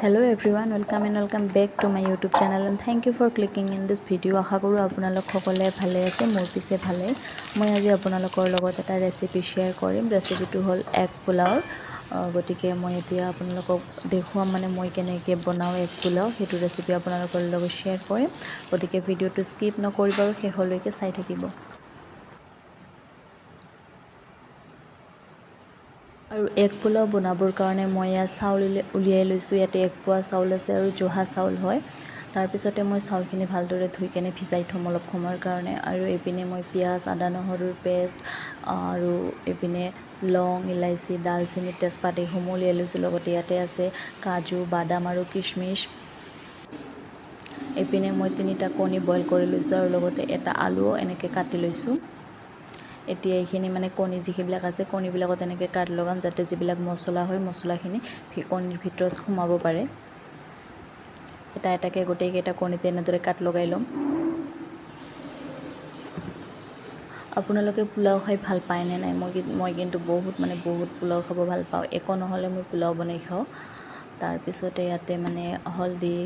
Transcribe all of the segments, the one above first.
Hello everyone, welcome back to my YouTube channel and thank you for clicking in this video. আশা কৰো আপোনালোক সকলে ভালে আছে, মোৰ পিছে ভালে। মই আজি আপোনালোকৰ লগত এটা ৰেচিপি শেয়াৰ কৰিম। ৰেচিপিটো হ'ল এগ পোলাও। গতিকে মই এতিয়া আপোনালোকক দেখুৱাম মই কেনেকৈ বনাওঁ এগ পোলাও, সেইটো ৰেচিপি আপোনালোকৰ লগত শেয়াৰ কৰিম। গতিকে ভিডিঅ'টো স্কিপ নকৰিব আৰু শেষলৈকে চাই থাকিব। আৰু এগ পোলাও বনাবৰ কাৰণে মই চাউল উলিয়াই লৈছোঁ। ইয়াতে 1 পোৱা চাউল আছে আৰু জহা চাউল হয়। তাৰপিছতে মই চাউলখিনি ভালদৰে ধুই কেনে ভিজাই থ'ম অলপ সময়ৰ কাৰণে। আৰু এইপিনে মই পিঁয়াজ, আদা নহৰুৰ পেষ্ট আৰু এইপিনে লং, ইলাইচি, দালচেনি, তেজপাত এইসমূহ উলিয়াই লৈছোঁ। লগতে ইয়াতে আছে কাজু, বাদাম আৰু কিচমিচ। এইপিনে মই 3টা কণী বইল কৰি লৈছোঁ আৰু লগতে এটা আলুও এনেকৈ কাটি লৈছোঁ। এতিয়া এইখিনি কণী যিবিলাক আছে কণীবিলাকত এনেকৈ কাট লগাম, যাতে যিবিলাক মছলা হয় মছলাখিনি কণীৰ ভিতৰত সোমাব পাৰে। এটা এটাকৈ গোটেইকেইটা কণীতে এনেদৰে কাট লগাই ল'ম। আপোনালোকে পোলাও খাই ভাল পায় নে নাই? মই কিন্তু বহুত পোলাও খাব ভাল পাওঁ। একো নহ'লে মই পোলাও বনাই খাওঁ। তাৰপিছতে ইয়াতে হালধি,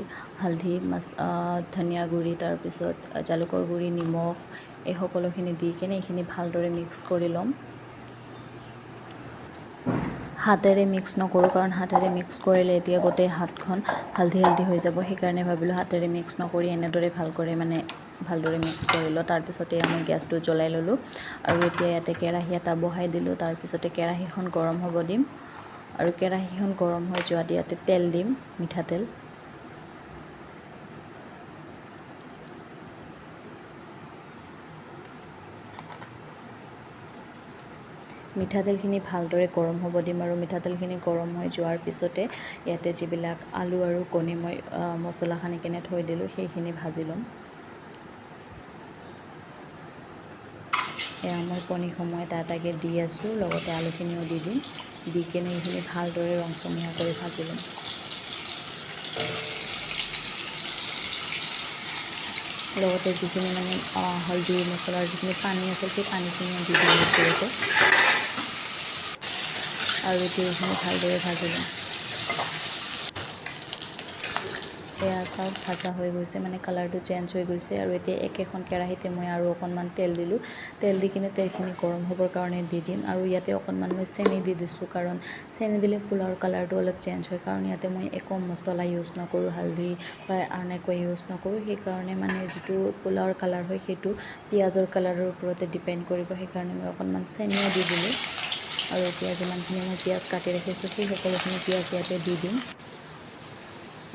ধনিয়া গুড়ি, তাৰপিছত জালুকৰ গুড়ি, নিমখ এই সকলোখিনি দি কিনে এইখিনি ভালদৰে মিক্স কৰি ল'ম। হাতেৰে মিক্স নকৰোঁ, কাৰণ হাতেৰে মিক্স কৰিলে এতিয়া গোটেই হাতখন হালধি হৈ যাব। সেইকাৰণে ভাবিলোঁ হাতেৰে মিক্স নকৰি এনেদৰে ভালদৰে মিক্স কৰি লওঁ। তাৰপিছতে আমি গেছটো জ্বলাই ল'লোঁ আৰু এতিয়া ইয়াতে কেৰাহী এটা বহাই দিলোঁ। তাৰপিছতে কেৰাহীখন গৰম হ'ব দিম আৰু কেৰাহীখন গৰম হৈ যোৱাত ইয়াতে তেল দিম, মিঠাতেল। মিঠাতেলখিনি ভালদৰে গৰম হ'ব দিম আৰু মিঠাতেলখিনি গৰম হৈ যোৱাৰ পিছতে ইয়াতে যিবিলাক আলু আৰু কণী মই মছলা সানি কেনে থৈ দিলোঁ সেইখিনি ভাজি ল'ম। এয়া মই কণীসমূহ এটা এটাকৈ দি আছোঁ, লগতে আলুখিনিও দি দিম। দি কেনে এইখিনি ভালদৰে ৰংচঙীয়া কৰি ভাজি ল'ম। লগতে যিখিনি হালধি মছলাৰ যিখিনি পানী আছিল সেই পানীখিনিও দি দিম ওপৰতে। আৰু এতিয়া এইখিনি ভালদৰে ভাজি ল'ম। এয়া চাউল ভাজা হৈ গৈছে, কালাৰটো চেঞ্জ হৈ গৈছে। আৰু এতিয়া একেখন কেৰাহীতে মই আৰু অকণমান তেল দিলোঁ। তেল দি কিনে তেলখিনি গৰম হ'বৰ কাৰণে দি দিম। আৰু ইয়াতে অকণমান মই চেনি দি দিছোঁ, কাৰণ চেনি দিলে পোলাওৰ কালাৰটো অলপ চেঞ্জ হয়। কাৰণ ইয়াতে মই একো মছলা ইউজ নকৰোঁ, হালধি বা আন একো ইউজ নকৰোঁ। সেইকাৰণে যিটো পোলাওৰ কালাৰ হয় সেইটো পিঁয়াজৰ কালাৰৰ ওপৰতে ডিপেণ্ড কৰিব। সেইকাৰণে মই অকণমান চেনিও দি দিলোঁ। আৰু এতিয়া যিমানখিনি মই পিঁয়াজ কাটি ৰাখিছোঁ সেই সকলোখিনি পিঁয়াজ ইয়াতে দি দিম।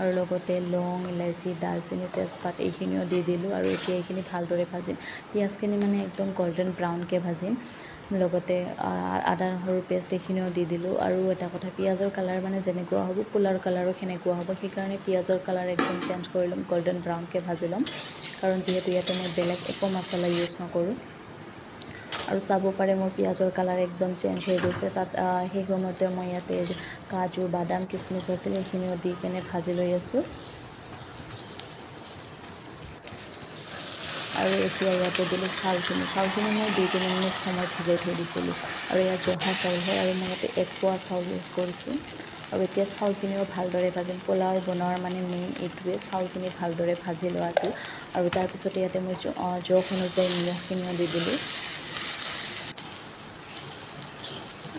আৰু লগতে লং, ইলাইচি, দালচেনি, তেজপাত এইখিনিও দি দিলোঁ। আৰু এতিয়া এইখিনি ভালদৰে ভাজিম। পিঁয়াজখিনি একদম গল্ডেন ব্ৰাউনকৈ ভাজিম। লগতে আদা নহৰুৰ পেষ্ট এইখিনিও দি দিলোঁ। আৰু এটা কথা, পিঁয়াজৰ কালাৰ যেনেকুৱা হ'ব পোলাওৰ কালাৰো সেনেকুৱা হ'ব। সেইকাৰণে পিঁয়াজৰ কালাৰ একদম চেঞ্জ কৰি ল'ম, গল্ডেন ব্ৰাউনকৈ ভাজি ল'ম। কাৰণ যিহেতু ইয়াতে মই বেলেগ একো মছলা ইউজ নকৰোঁ। আৰু চাব পাৰে মোৰ পিঁয়াজৰ কালাৰ একদম চেঞ্জ হৈ গৈছে। তাত সেই সময়তে মই ইয়াতে কাজু, বাদাম, কিচমিচ আছিল সেইখিনিও দি কেনে ভাজি লৈ আছোঁ। আৰু এতিয়া ইয়াতে দিলোঁ চাউলখিনি মই 2-3 মিনিট সময় ভিজাই থৈ দিছিলোঁ। আৰু ইয়াত জহা চাউল হয় আৰু মই ইয়াতে 1 পোৱা চাউল ইউজ কৰিছোঁ। আৰু এতিয়া চাউলখিনিও ভালদৰে ভাজিম। পোলাও বনোৱাৰ মেইন এইটোৱে, চাউলখিনি ভালদৰে ভাজি লোৱাটো। আৰু তাৰপিছতে ইয়াতে মই জোখ অনুযায়ী নিমখখিনিও দি দিলোঁ।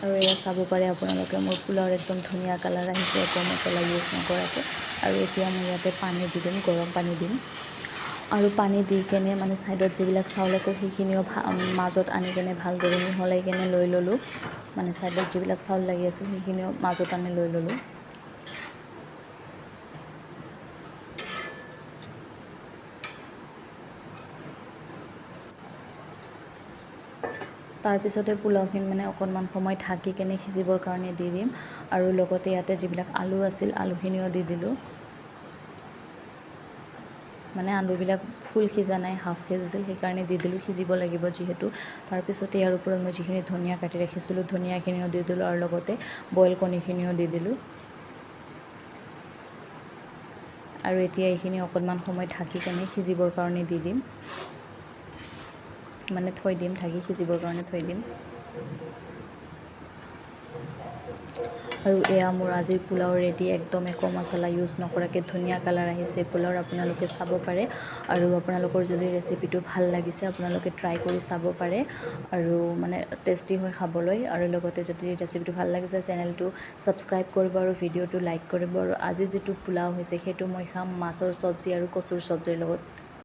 আৰু এয়া চাব পাৰে আপোনালোকে মোৰ পোলাওৰ একদম ধুনীয়া কালাৰ আহিছে, একো মছলা ইউজ নকৰাকৈ। আৰু এতিয়া মই ইয়াতে পানী দি দিম, গৰম পানী দিম। আৰু পানী দি কেনে ছাইডত যিবিলাক চাউল আছে সেইখিনিও মাজত আনি কেনে ভালদৰে মিহলাই কেনে লৈ ল'লোঁ। ছাইডত যিবিলাক চাউল লাগি আছিল সেইখিনিও মাজত আনি লৈ ল'লোঁ। তাৰপিছতে পোলাওখিনি অকণমান সময় ঢাকি কেনে সিজিবৰ কাৰণে দি দিম। আৰু লগতে ইয়াতে যিবিলাক আলু আছিল আলুখিনিও দি দিলোঁ। আলুবিলাক ফুল সিজা নাই, হাফ সিজিছিল, সেইকাৰণে দি দিলোঁ, সিজিব লাগিব যিহেতু। তাৰপিছতে ইয়াৰ ওপৰত মই যিখিনি ধনিয়া কাটি ৰাখিছিলোঁ ধনিয়াখিনিও দি দিলোঁ। আৰু লগতে বইল কণীখিনিও দি দিলোঁ। আৰু এতিয়া এইখিনি অকণমান সময় ঢাকি কেনে সিজিবৰ কাৰণে দি দিম। থৈ দিম, ঢাকি সিজিবৰ কাৰণে থৈ দিম। আৰু এয়া মোৰ আজিৰ পোলাও ৰেডি একদম একো মছলা ইউজ নকৰাকৈ ধুনীয়া কালাৰ আহিছে পোলাওৰ আপোনালোকে চাব পাৰে আৰু আপোনালোকৰ যদি ৰেচিপিটো ভাল লাগিছে আপোনালোকে ট্ৰাই কৰি চাব পাৰে আৰু মানে টেষ্টি হয় খাবলৈ আৰু লগতে যদি ৰেচিপিটো ভাল লাগিছে চেনেলটো ছাবস্ক্ৰাইব কৰিব আৰু ভিডিঅ'টো লাইক কৰিব আৰু আজি যিটো পোলাও হৈছে সেইটো মই খাম মাছৰ চব্জি আৰু কচুৰ চব্জিৰ লগত